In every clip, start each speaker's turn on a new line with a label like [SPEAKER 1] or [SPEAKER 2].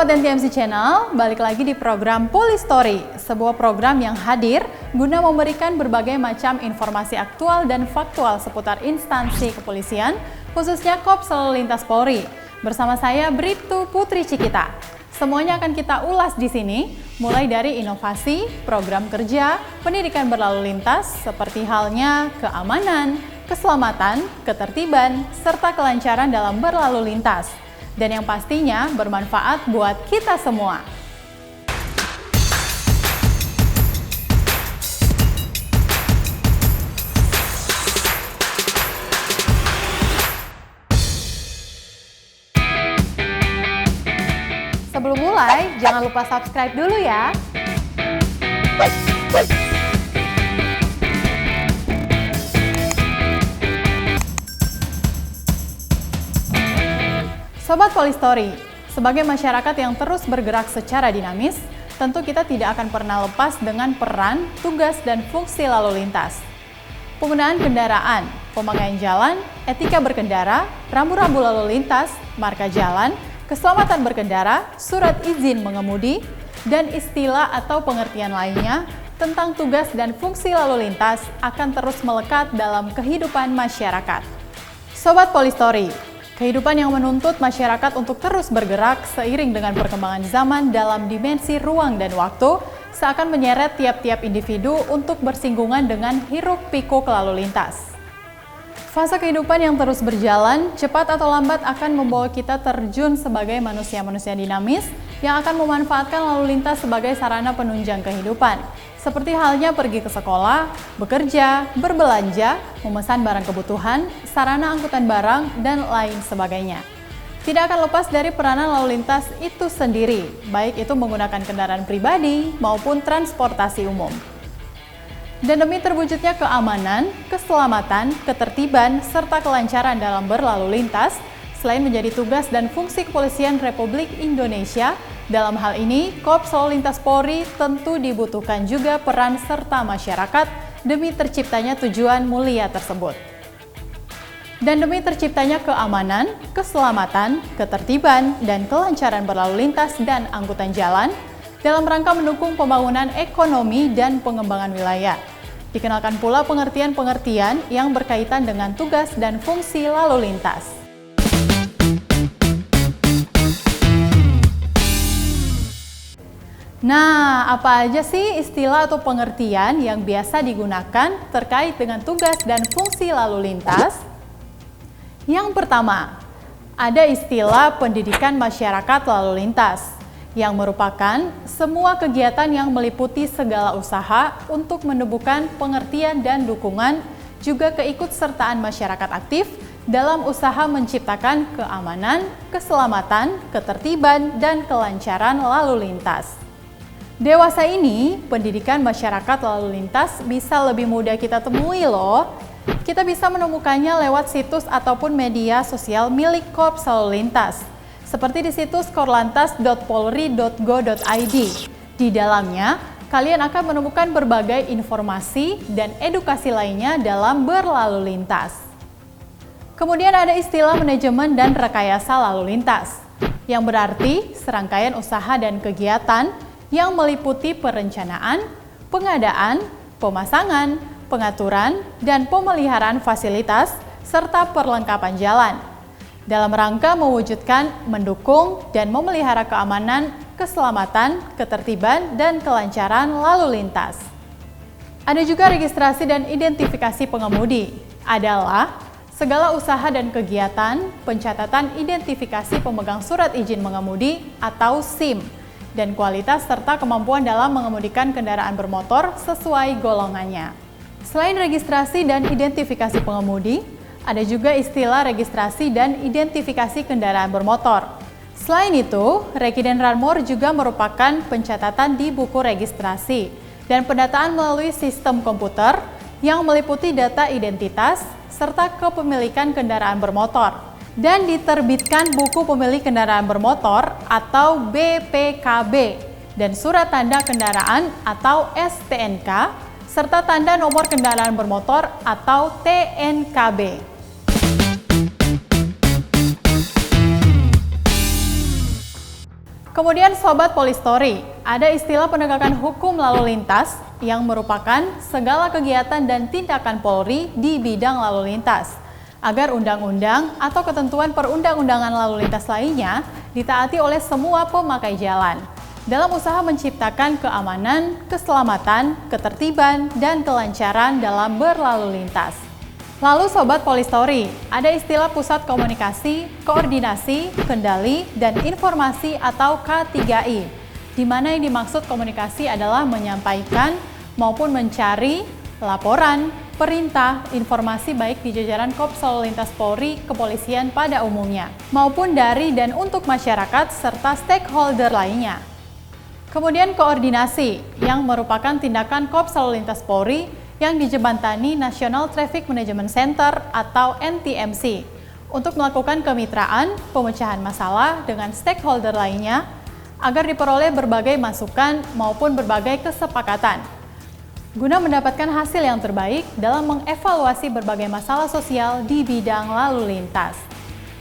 [SPEAKER 1] Sobat NTMC Channel, balik lagi di program Polistory, sebuah program yang hadir guna memberikan berbagai macam informasi aktual dan faktual seputar instansi kepolisian, khususnya Korps Lalu Lintas Polri. Bersama saya Bribtu Putri Cikita. Semuanya akan kita ulas di sini, mulai dari inovasi, program kerja, pendidikan berlalu lintas, seperti halnya keamanan, keselamatan, ketertiban, serta kelancaran dalam berlalu lintas. Dan yang pastinya bermanfaat buat kita semua. Sebelum mulai, jangan lupa subscribe dulu ya. Sobat Polistory, sebagai masyarakat yang terus bergerak secara dinamis, tentu kita tidak akan pernah lepas dengan peran, tugas, dan fungsi lalu lintas. Penggunaan kendaraan, pemakaian jalan, etika berkendara, rambu-rambu lalu lintas, marka jalan, keselamatan berkendara, surat izin mengemudi, dan istilah atau pengertian lainnya tentang tugas dan fungsi lalu lintas akan terus melekat dalam kehidupan masyarakat. Sobat Polistory, kehidupan yang menuntut masyarakat untuk terus bergerak seiring dengan perkembangan zaman dalam dimensi ruang dan waktu seakan menyeret tiap-tiap individu untuk bersinggungan dengan hiruk-pikuk lalu lintas. Fase kehidupan yang terus berjalan, cepat atau lambat akan membawa kita terjun sebagai manusia-manusia dinamis yang akan memanfaatkan lalu lintas sebagai sarana penunjang kehidupan. Seperti halnya pergi ke sekolah, bekerja, berbelanja, memesan barang kebutuhan, sarana angkutan barang, dan lain sebagainya. Tidak akan lepas dari peranan lalu lintas itu sendiri, baik itu menggunakan kendaraan pribadi maupun transportasi umum. Dan demi terwujudnya keamanan, keselamatan, ketertiban, serta kelancaran dalam berlalu lintas, selain menjadi tugas dan fungsi kepolisian Republik Indonesia, dalam hal ini Korps Lalu Lintas Polri tentu dibutuhkan juga peran serta masyarakat demi terciptanya tujuan mulia tersebut. Dan demi terciptanya keamanan, keselamatan, ketertiban, dan kelancaran berlalu lintas dan angkutan jalan, dalam rangka mendukung pembangunan ekonomi dan pengembangan wilayah. Dikenalkan pula pengertian-pengertian yang berkaitan dengan tugas dan fungsi lalu lintas. Nah, apa aja sih istilah atau pengertian yang biasa digunakan terkait dengan tugas dan fungsi lalu lintas? Yang pertama, ada istilah pendidikan masyarakat lalu lintas, yang merupakan semua kegiatan yang meliputi segala usaha untuk menumbuhkan pengertian dan dukungan, juga keikutsertaan masyarakat aktif dalam usaha menciptakan keamanan, keselamatan, ketertiban, dan kelancaran lalu lintas. Dewasa ini, pendidikan masyarakat lalu lintas bisa lebih mudah kita temui loh. Kita bisa menemukannya lewat situs ataupun media sosial milik Korps Lalu Lintas, seperti di situs korlantas.polri.go.id. Di dalamnya, kalian akan menemukan berbagai informasi dan edukasi lainnya dalam berlalu lintas. Kemudian ada istilah manajemen dan rekayasa lalu lintas, yang berarti serangkaian usaha dan kegiatan yang meliputi perencanaan, pengadaan, pemasangan, pengaturan, dan pemeliharaan fasilitas, serta perlengkapan jalan, dalam rangka mewujudkan, mendukung, dan memelihara keamanan, keselamatan, ketertiban, dan kelancaran lalu lintas. Ada juga registrasi dan identifikasi pengemudi, adalah segala usaha dan kegiatan pencatatan identifikasi pemegang surat izin mengemudi atau SIM, dan kualitas serta kemampuan dalam mengemudikan kendaraan bermotor sesuai golongannya. Selain registrasi dan identifikasi pengemudi, ada juga istilah registrasi dan identifikasi kendaraan bermotor. Selain itu, Reki dan Ranmor juga merupakan pencatatan di buku registrasi dan pendataan melalui sistem komputer yang meliputi data identitas serta kepemilikan kendaraan bermotor. Dan diterbitkan buku pemilik kendaraan bermotor atau BPKB dan surat tanda kendaraan atau STNK serta tanda nomor kendaraan bermotor atau TNKB. Kemudian Sobat Polistory, ada istilah penegakan hukum lalu lintas yang merupakan segala kegiatan dan tindakan Polri di bidang lalu lintas, agar undang-undang atau ketentuan perundang-undangan lalu lintas lainnya ditaati oleh semua pemakai jalan, dalam usaha menciptakan keamanan, keselamatan, ketertiban, dan kelancaran dalam berlalu lintas. Lalu Sobat Polistory, ada istilah Pusat Komunikasi, Koordinasi, Kendali, dan Informasi atau K3I, di mana yang dimaksud komunikasi adalah menyampaikan maupun mencari laporan, perintah, informasi baik di jajaran Korps Lalu Lintas Polri, Kepolisian pada umumnya, maupun dari dan untuk masyarakat serta stakeholder lainnya. Kemudian koordinasi, yang merupakan tindakan Korps Lalu Lintas Polri yang dijembatani National Traffic Management Center atau NTMC untuk melakukan kemitraan, pemecahan masalah dengan stakeholder lainnya agar diperoleh berbagai masukan maupun berbagai kesepakatan guna mendapatkan hasil yang terbaik dalam mengevaluasi berbagai masalah sosial di bidang lalu lintas.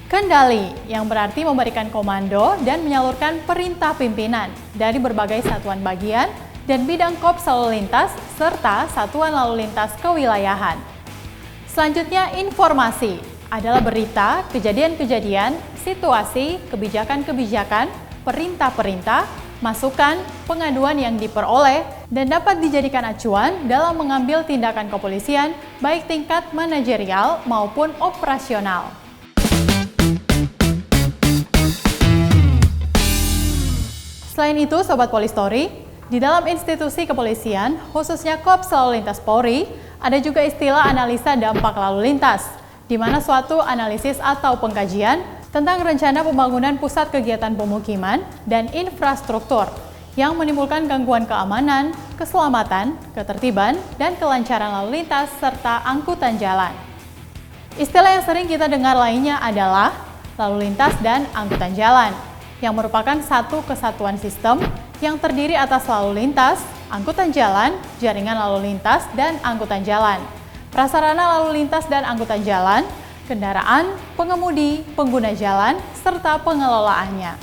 [SPEAKER 1] Kendali, yang berarti memberikan komando dan menyalurkan perintah pimpinan dari berbagai satuan bagian dan bidang Korps Lalu Lintas serta satuan lalu lintas kewilayahan. Selanjutnya, informasi adalah berita, kejadian-kejadian, situasi, kebijakan-kebijakan, perintah-perintah, masukan, pengaduan yang diperoleh dan dapat dijadikan acuan dalam mengambil tindakan kepolisian baik tingkat manajerial maupun operasional. Selain itu, Sobat Polistory, di dalam institusi kepolisian, khususnya Korps Lalu Lintas Polri, ada juga istilah analisa dampak lalu lintas, di mana suatu analisis atau pengkajian tentang rencana pembangunan pusat kegiatan pemukiman dan infrastruktur yang menimbulkan gangguan keamanan, keselamatan, ketertiban, dan kelancaran lalu lintas serta angkutan jalan. Istilah yang sering kita dengar lainnya adalah lalu lintas dan angkutan jalan, yang merupakan satu kesatuan sistem yang terdiri atas lalu lintas, angkutan jalan, jaringan lalu lintas, dan angkutan jalan, prasarana lalu lintas dan angkutan jalan, kendaraan, pengemudi, pengguna jalan, serta pengelolaannya.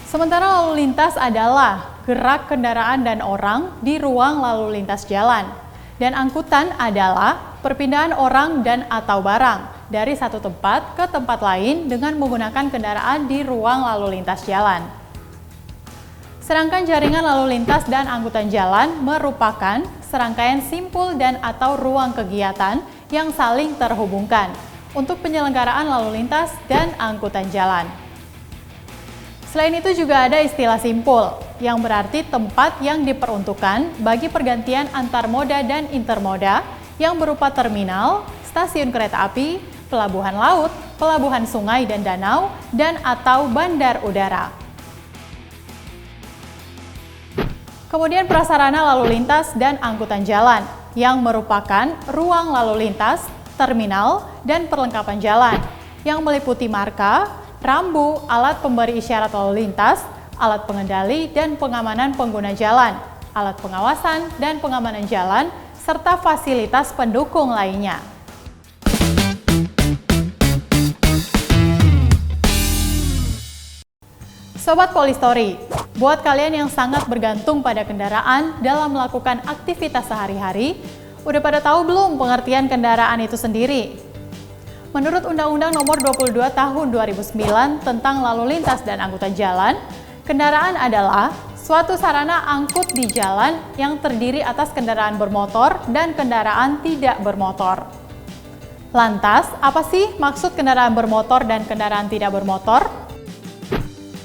[SPEAKER 1] Sementara lalu lintas adalah gerak kendaraan dan orang di ruang lalu lintas jalan, dan angkutan adalah perpindahan orang dan atau barang dari satu tempat ke tempat lain dengan menggunakan kendaraan di ruang lalu lintas jalan. Sedangkan jaringan lalu lintas dan angkutan jalan merupakan serangkaian simpul dan atau ruang kegiatan yang saling terhubungkan untuk penyelenggaraan lalu lintas dan angkutan jalan. Selain itu juga ada istilah simpul, yang berarti tempat yang diperuntukkan bagi pergantian antar moda dan intermoda yang berupa terminal, stasiun kereta api, pelabuhan laut, pelabuhan sungai dan danau, dan atau bandar udara. Kemudian prasarana lalu lintas dan angkutan jalan, yang merupakan ruang lalu lintas, terminal, dan perlengkapan jalan, yang meliputi marka, rambu, alat pemberi isyarat lalu lintas, alat pengendali dan pengamanan pengguna jalan, alat pengawasan dan pengamanan jalan, serta fasilitas pendukung lainnya. Sobat Polistory, buat kalian yang sangat bergantung pada kendaraan dalam melakukan aktivitas sehari-hari, udah pada tahu belum pengertian kendaraan itu sendiri? Menurut Undang-Undang Nomor 22 Tahun 2009 tentang Lalu Lintas dan Angkutan Jalan, kendaraan adalah suatu sarana angkut di jalan yang terdiri atas kendaraan bermotor dan kendaraan tidak bermotor. Lantas, apa sih maksud kendaraan bermotor dan kendaraan tidak bermotor?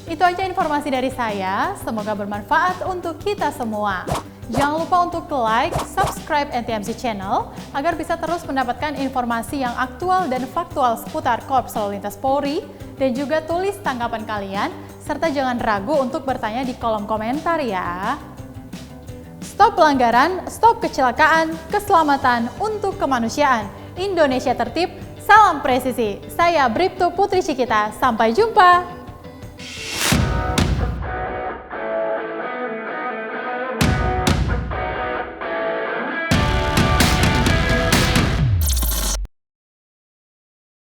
[SPEAKER 1] Itu aja informasi dari saya, semoga bermanfaat untuk kita semua. Jangan lupa untuk like, subscribe NTMC Channel agar bisa terus mendapatkan informasi yang aktual dan faktual seputar Korps Lalu Lintas Polri, dan juga tulis tanggapan kalian, serta jangan ragu untuk bertanya di kolom komentar ya. Stop pelanggaran, stop kecelakaan, keselamatan untuk kemanusiaan. Indonesia tertib, salam presisi. Saya Bribtu Putri Cikita, sampai jumpa!